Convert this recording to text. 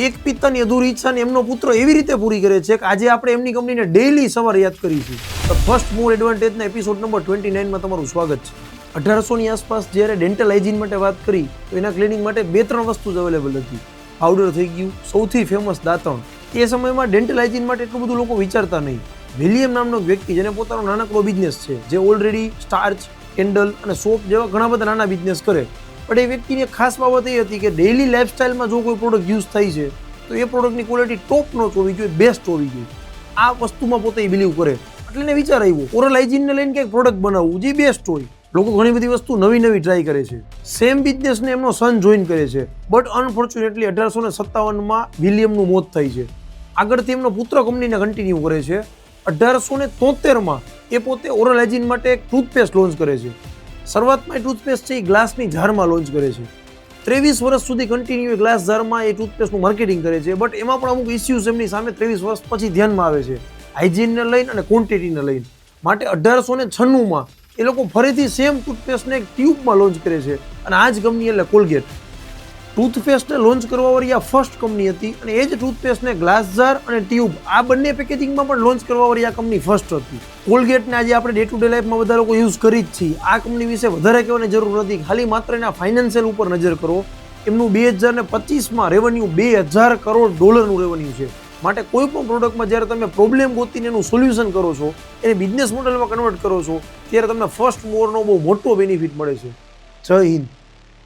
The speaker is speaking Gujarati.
એક પિતાની અધૂરી ઈચ્છાને એમનો પુત્ર એવી રીતે પૂરી કરે છે કે આજે આપણે એમની કંપનીને ડેઈલી સવારે યાદ કરીશું. તો ફર્સ્ટ મૂવ એડવાન્ટેજના એપિસોડ નંબર 29માં તમારું સ્વાગત છે. 1800ની આસપાસ જ્યારે ડેન્ટલ હાઇજીન માટે વાત કરી તો એના ક્લિનિક માટે 2-3 વસ્તુ જ અવેલેબલ હતી. પાવડર થઈ ગયું, સૌથી ફેમસ દાંતણ. એ સમયમાં ડેન્ટલ હાઇજીન માટે એટલું બધું લોકો વિચારતા નહીં. વિલિયમ નામનો વ્યક્તિ જેને પોતાનો નાનકડો બિઝનેસ છે, જે ઓલરેડી સ્ટાર્ચ, કેન્ડલ અને સોપ જેવા ઘણા બધા નાના બિઝનેસ કરે. પણ એ વ્યક્તિની ખાસ બાબત એ હતી કે ડેઇલી લાઇફસ્ટાઇલમાં જો કોઈ પ્રોડક્ટ યુઝ થાય છે તો એ પ્રોડક્ટની ક્વોલિટી ટોપ નોચ હોવી જોઈએ, બેસ્ટ હોવી જોઈએ. આ વસ્તુમાં પોતે એ બિલીવ કરે. એટલે એને વિચાર આવ્યો ઓરલ હાઇજીનને લઈને કંઈક પ્રોડક્ટ બનાવવું જે બેસ્ટ હોય. લોકો ઘણી બધી વસ્તુ નવી ટ્રાય કરે છે. સેમ બિઝનેસને એમનો સન જોઈન કરે છે. બટ અનફોર્ચ્યુનેટલી 1857માં વિલિયમનું મોત થાય છે. આગળથી એમનો પુત્ર કંપનીને કન્ટિન્યુ કરે છે. 1873માં એ પોતે ઓરલ હાઇજીન માટે એક ટૂથપેસ્ટ લોન્ચ કરે છે. શરૂઆતમાં એ ટૂથપેસ્ટ છે એ ગ્લાસની જારમાં લોન્ચ કરે છે. 23 વર્ષ સુધી કન્ટિન્યુ એ ગ્લાસ જારમાં એ ટૂથપેસ્ટનું માર્કેટિંગ કરે છે. બટ એમાં પણ અમુક ઇસ્યુઝ એમની સામે 23 વર્ષ પછી ધ્યાનમાં આવે છે, હાઇજીનને લઈને અને ક્વોન્ટિટીને લઈને. માટે 1896માં એ લોકો ફરીથી સેમ ટૂથપેસ્ટને એક ટ્યુબમાં લોન્ચ કરે છે. અને આ જ કંપની એટલે કોલગેટ. ટૂથપેસ્ટને લોન્ચ કરવાવાળી આ ફર્સ્ટ કંપની હતી. અને એ જ ટૂથપેસ્ટને ગ્લાસ જાર અને ટ્યુબ આ બંને પેકેજિંગમાં પણ લોન્ચ કરવાવાળી આ કંપની ફર્સ્ટ હતી. કોલગેટને આજે આપણે ડે ટુ ડે લાઈફમાં બધા લોકો યુઝ કરી જ છીએ. આ કંપની વિશે વધારે કહેવાની જરૂર નથી. ખાલી માત્ર એના ફાઇનાન્શિયલ ઉપર નજર કરો. એમનું 2025માં રેવન્યુ $2000 કરોડ રેવન્યુ છે. માટે કોઈ પણ પ્રોડક્ટમાં જ્યારે તમે પ્રોબ્લેમ ગોતીને એનું સોલ્યુશન કરો છો, એને બિઝનેસ મોડલમાં કન્વર્ટ કરો છો, ત્યારે તમને ફર્સ્ટ મૂવરનો બહુ મોટો બેનિફિટ મળે છે. જય હિન્દ.